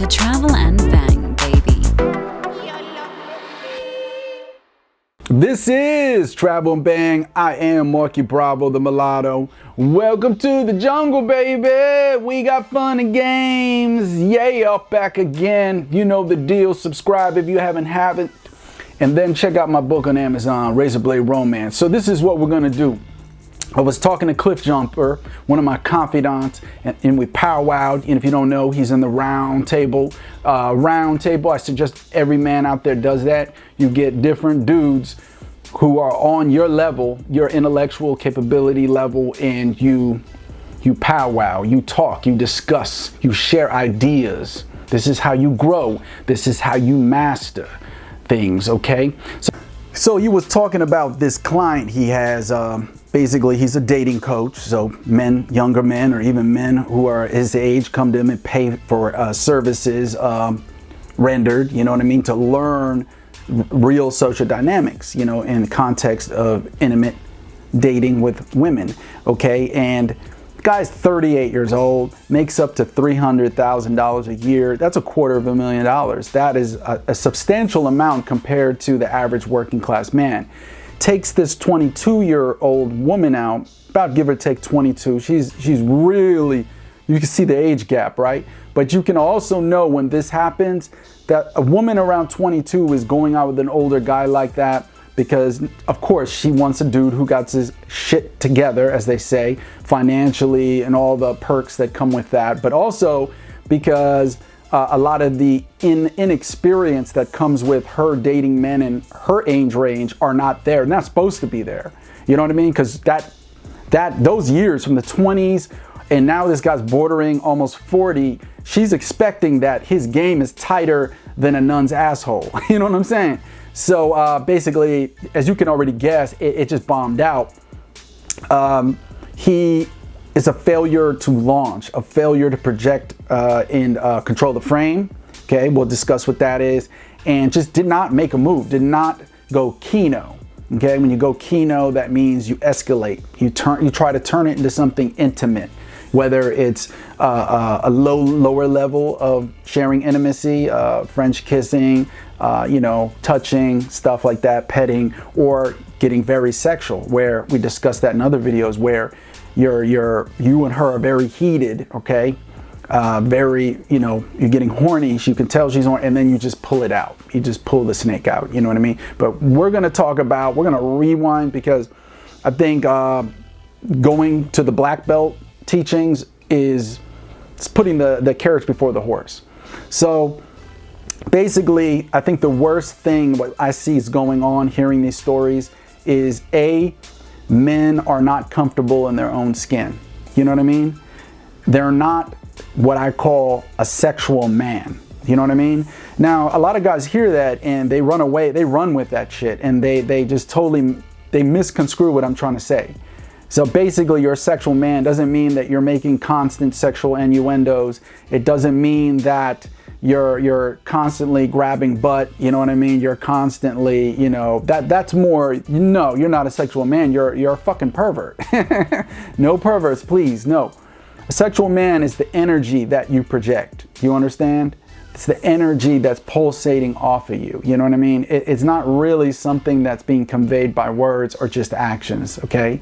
to Travel and Bang, baby. This is Travel and Bang. I am Marky Bravo, the mulatto. Welcome to the jungle, baby. We got fun and games. Yay, up back again. You know the deal. Subscribe if you haven't. And then check out my book on Amazon, Razorblade Romance. So this is what we're going to do. I was talking to Cliff Jumper, one of my confidants, and we powwowed. And if you don't know, he's in the round table. I suggest every man out there does that. You get different dudes who are on your level, your intellectual capability level, and you powwow, you talk, you discuss, you share ideas. This is how you grow. This is how you master things, okay? So he was talking about this client he has. Basically, he's a dating coach. So men, younger men, or even men who are his age come to him and pay for services rendered, you know what I mean, to learn real social dynamics, you know, in the context of intimate dating with women, okay? And the guy's 38 years old, makes up to $300,000 a year. That's $250,000. That is a substantial amount compared to the average working class man. Takes this 22-year-old woman out, about give or take 22. She's really, you can see the age gap, right? But you can also know when this happens that a woman around 22 is going out with an older guy like that because, of course, she wants a dude who got his shit together, as they say, financially and all the perks that come with that. But also because a lot of the inexperience that comes with her dating men in her age range are not there. Not supposed to be there. You know what I mean? Because those years from the 20s and now this guy's bordering almost 40, she's expecting that his game is tighter than a nun's asshole. You know what I'm saying? So basically, as you can already guess, it just bombed out. He is a failure to launch, a failure to project and control the frame. Okay, we'll discuss what that is. And just did not make a move, did not go kino. Okay, when you go kino, that means you escalate. You try to turn it into something intimate, whether it's a lower level of sharing intimacy, French kissing, you know, touching, stuff like that, petting, or getting very sexual, where we discussed that in other videos, where you and her are very heated, okay? Very, you know, you're getting horny. You can tell she's horny, and then you just pull it out. You just pull the snake out, you know what I mean? But we're gonna rewind because I think going to the black belt teachings is putting the carriage before the horse. So basically, I think the worst thing what I see is going on hearing these stories is men are not comfortable in their own skin. You know what I mean? They're not what I call a sexual man. You know what I mean? Now, a lot of guys hear that and they run away, they run with that shit, and they just totally, they misconstrue what I'm trying to say. So basically, you're a sexual man doesn't mean that you're making constant sexual innuendos. It doesn't mean that you're constantly grabbing butt, you know what I mean? You're constantly, you know, that's more, no, you're not a sexual man, you're a fucking pervert. No perverts, please, no. A sexual man is the energy that you project. You understand? It's the energy that's pulsating off of you. You know what I mean? It's not really something that's being conveyed by words or just actions, okay?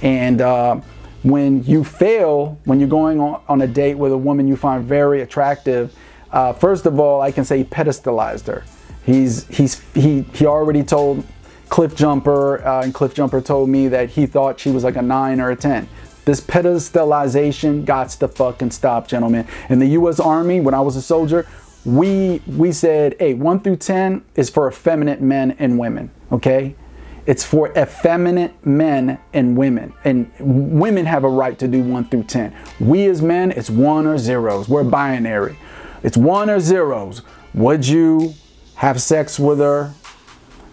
And when you fail, when you're going on a date with a woman you find very attractive, first of all, I can say he pedestalized her. He already told Cliff Jumper, and Cliff Jumper told me that he thought she was like a 9 or a 10. This pedestalization gots to fucking stop, gentlemen. In the U.S. Army, when I was a soldier, we said, hey, 1 through 10 is for effeminate men and women, okay? It's for effeminate men and women. And women have a right to do 1 through 10. We as men, it's 1 or zeros. We're binary. It's 1 or zeros. Would you have sex with her?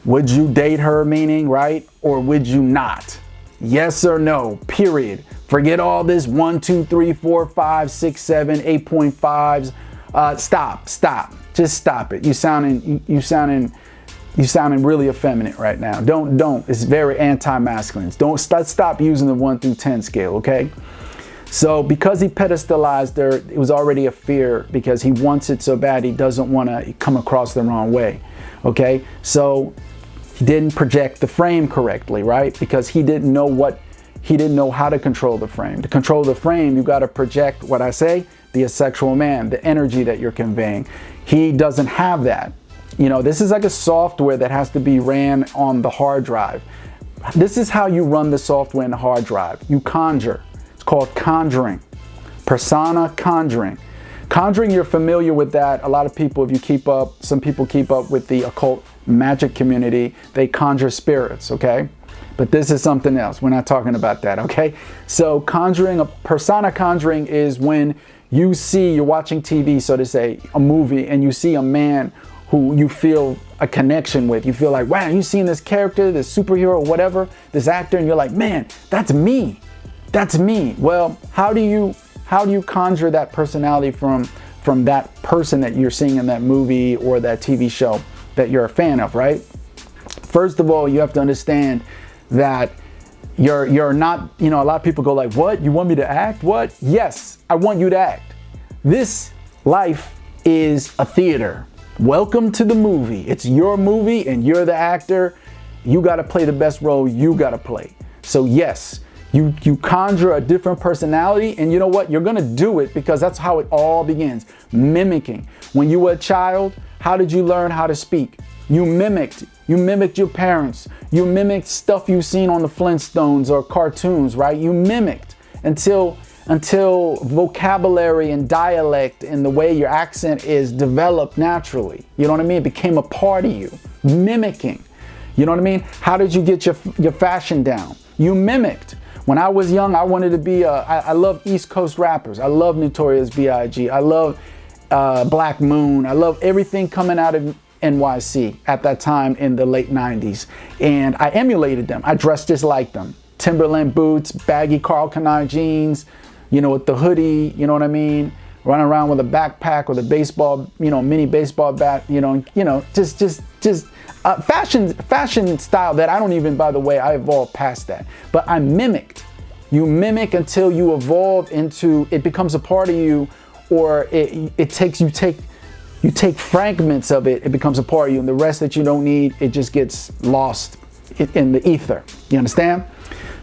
Would you date her, meaning, right? Or would you not? Yes or no, period. Forget all this 1, 2, 3, 4, 5, 6, 7, 8.5s. Stop. Just stop it. You sounding really effeminate right now. Don't. It's very anti-masculine. Don't stop using the 1 through 10 scale, okay? So because he pedestalized her, it was already a fear because he wants it so bad. He doesn't want to come across the wrong way. Okay, so he didn't project the frame correctly, right? Because he didn't know how to control the frame. To control the frame, you got to project what I say, the asexual man, the energy that you're conveying. He doesn't have that. You know, this is like a software that has to be ran on the hard drive. This is how you run the software in the hard drive. You conjure. It's called conjuring. Persona conjuring. Conjuring, you're familiar with that. A lot of people, if you keep up, some people keep up with the occult magic community, they conjure spirits, okay? But this is something else. We're not talking about that, okay? So conjuring, a persona conjuring is when you're watching TV, so to say, a movie, and you see a man who you feel a connection with. You feel like, wow, you seen this character, this superhero, whatever, this actor, and you're like, man, that's me. That's me. Well, how do you conjure that personality from that person that you're seeing in that movie or that TV show that you're a fan of, right? First of all, you have to understand that you're not, you know, a lot of people go like, what? You want me to act? What? Yes, I want you to act. This life is a theater. Welcome to the movie. It's your movie and you're the actor. You got to play the best role you got to play. So yes, you conjure a different personality, and you know what? You're going to do it because that's how it all begins. Mimicking. When you were a child, how did you learn how to speak? You mimicked your parents. You mimicked stuff you've seen on the Flintstones or cartoons, right? You mimicked until vocabulary and dialect and the way your accent is developed naturally. You know what I mean? It became a part of you. Mimicking. You know what I mean? How did you get your fashion down? You mimicked. When I was young, I wanted to be I love East Coast rappers. I love Notorious B.I.G. I love Black Moon. I love everything coming out of NYC at that time in the late 90s. And I emulated them. I dressed just like them. Timberland boots, baggy Karl Kani jeans, you know, with the hoodie, you know what I mean? Running around with a backpack with a baseball, you know, mini baseball bat, just fashion style that I don't even, by the way, I evolved past that. But I mimicked. You mimic until you evolve into, it becomes a part of you, or you take fragments of it, it becomes a part of you, and the rest that you don't need, it just gets lost in the ether. You understand?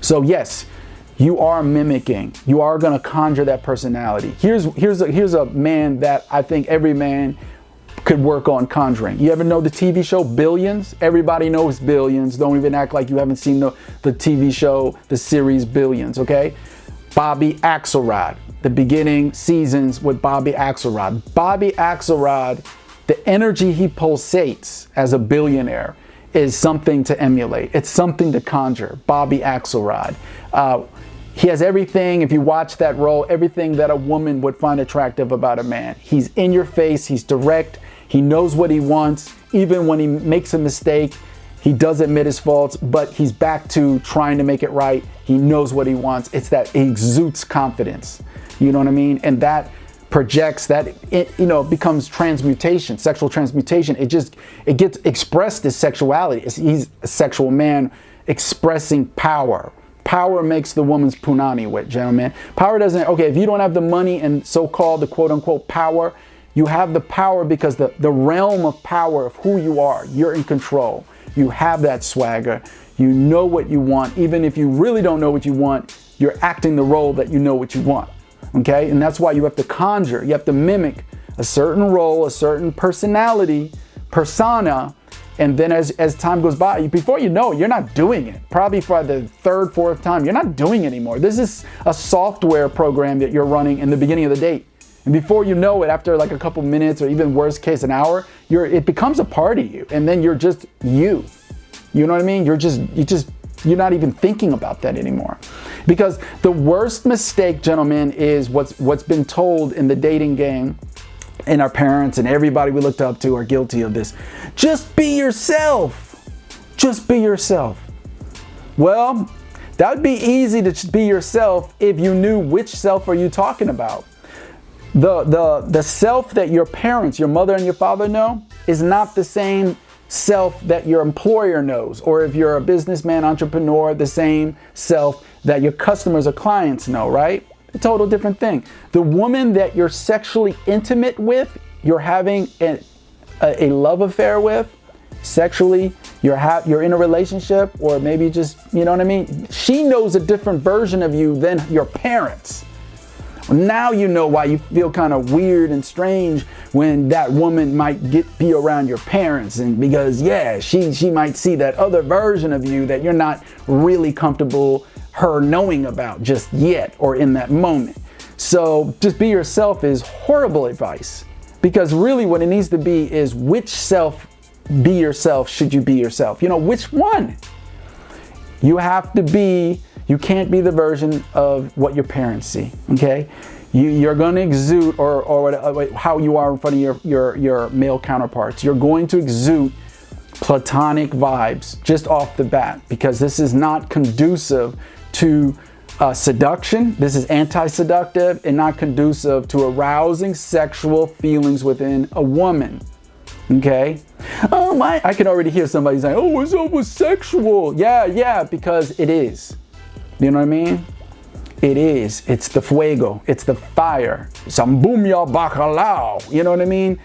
So yes, you are mimicking. You are going to conjure that personality. Here's a man that I think every man could work on conjuring. You ever know the TV show Billions? Everybody knows Billions. Don't even act like you haven't seen the TV show, the series Billions, okay? Bobby Axelrod, the beginning seasons with Bobby Axelrod. Bobby Axelrod, the energy he pulsates as a billionaire is something to emulate. It's something to conjure. Bobby Axelrod. He has everything, if you watch that role, everything that a woman would find attractive about a man. He's in your face, he's direct, he knows what he wants. Even when he makes a mistake, he does admit his faults, but he's back to trying to make it right. He knows what he wants. It's that exudes confidence. You know what I mean? And that projects that, it becomes transmutation, sexual transmutation. It gets expressed as sexuality. He's a sexual man expressing power. Power makes the woman's punani wet, gentlemen. Power doesn't, okay, if you don't have the money and so-called the quote-unquote power, you have the power because the realm of power of who you are, you're in control. You have that swagger. You know what you want. Even if you really don't know what you want, you're acting the role that you know what you want, okay? And that's why you have to conjure. You have to mimic a certain role, a certain personality, persona, and then as time goes by, before you know it, you're not doing it. Probably for the third, fourth time, you're not doing it anymore. This is a software program that you're running in the beginning of the date. And before you know it, after like a couple minutes or even worst case, an hour, it becomes a part of you. And then you're just you. You know what I mean? You're not even thinking about that anymore. Because the worst mistake, gentlemen, is what's been told in the dating game. And our parents and everybody we looked up to are guilty of this. Just be yourself. Just be yourself. Well, that would be easy to just be yourself if you knew which self are you talking about. The self that your parents, your mother and your father know is not the same self that your employer knows. Or if you're a businessman, entrepreneur, the same self that your customers or clients know, right? a total different thing. The woman that you're sexually intimate with, you're having a love affair with, sexually, you're in a relationship, or maybe just, you know what I mean? She knows a different version of you than your parents. Now you know why you feel kind of weird and strange when that woman might be around your parents, and because yeah, she might see that other version of you that you're not really comfortable her knowing about just yet or in that moment. So just be yourself is horrible advice, because really what it needs to be is which self be yourself should you be yourself? You know, which one? You have to be, you can't be the version of what your parents see, okay? You're going to exude, or how you are in front of your male counterparts. You're going to exude platonic vibes just off the bat, because this is not conducive to seduction. This is anti-seductive and not conducive to arousing sexual feelings within a woman. Okay? Oh my, I can already hear somebody saying, oh, it's almost sexual. Yeah, because it is. You know what I mean? It is. It's the fuego. It's the fire. Sambunya bacalao. You know what I mean?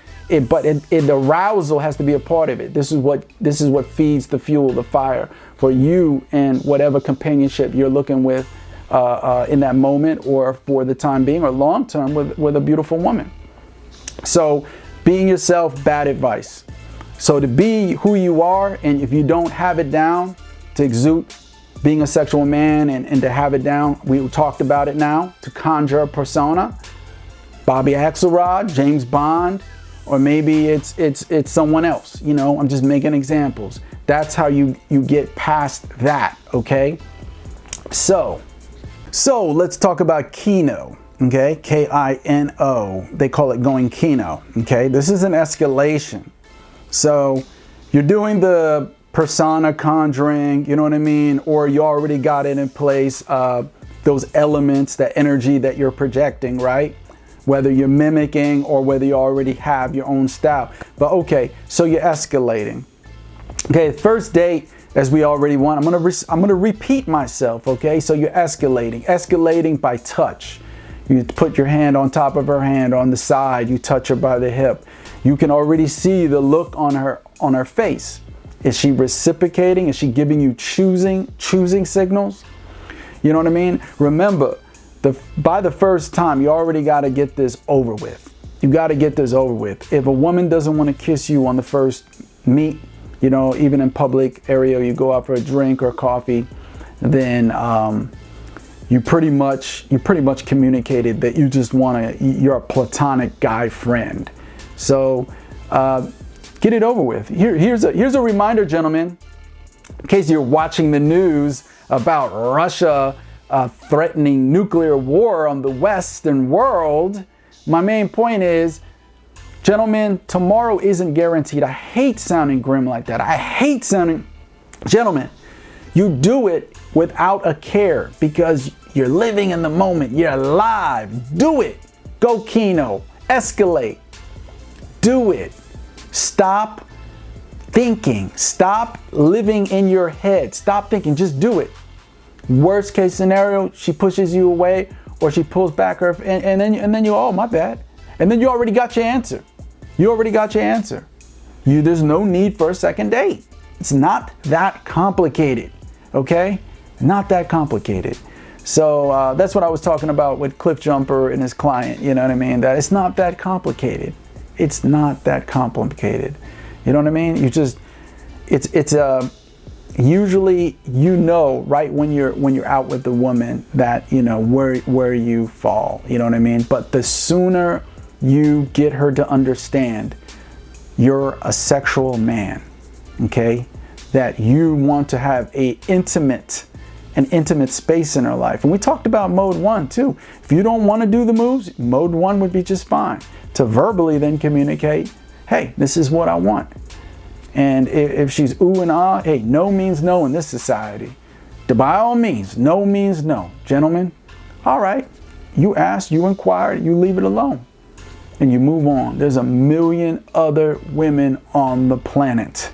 But the arousal has to be a part of it. This is what feeds the fuel, the fire for you and whatever companionship you're looking with in that moment, or for the time being, or long term with a beautiful woman. So being yourself, bad advice. So to be who you are, and if you don't have it down, to exude being a sexual man and to have it down, we talked about it now, to conjure a persona, Bobby Axelrod, James Bond, or maybe it's someone else. You know, I'm just making examples. That's how you get past that, okay? So let's talk about Kino, okay? K-I-N-O. They call it going Kino, okay? This is an escalation. So you're doing the persona conjuring, you know what I mean? Or you already got it in place, those elements, that energy that you're projecting, right? Whether you're mimicking or whether you already have your own style. But okay, so you're escalating. Okay, first date, as we already want, I'm gonna repeat myself, okay? So you're escalating by touch. You put your hand on top of her hand, on the side, you touch her by the hip. You can already see the look on her face. Is she reciprocating? Is she giving you choosing signals? You know what I mean? Remember, by the first time, you already got to get this over with. You got to get this over with. If a woman doesn't want to kiss you on the first meet, you know, even in public area, you go out for a drink or coffee, then you pretty much communicated that you just you're a platonic guy friend. So get it over with. Here's a reminder, gentlemen, in case you're watching the news about Russia threatening nuclear war on the Western world. My main point is, gentlemen, tomorrow isn't guaranteed. I hate sounding grim like that. I hate sounding, gentlemen, you do it without a care because you're living in the moment. You're alive. Do it. Go Kino. Escalate. Do it. Stop thinking. Stop living in your head. Stop thinking. Just do it. Worst case scenario, she pushes you away or she pulls back her, and then you, oh, my bad. And then you already got your answer. You already got your answer. There's no need for a second date. It's not that complicated, okay? Not that complicated. So that's what I was talking about with Cliff Jumper and his client, you know what I mean? That it's not that complicated. It's not that complicated. You know what I mean? You just, it's usually, you know, right when you're out with the woman that, you know, where you fall, you know what I mean? But the sooner you get her to understand you're a sexual man, okay, that you want to have an intimate space in her life. And we talked about mode 1 too. If you don't want to do the moves, mode 1 would be just fine. To verbally then communicate, hey, this is what I want. And if she's ooh and ah, hey, no means no in this society. By all means, no means no. Gentlemen, all right, you asked, you inquired, you leave it alone. And you move on. There's a million other women on the planet.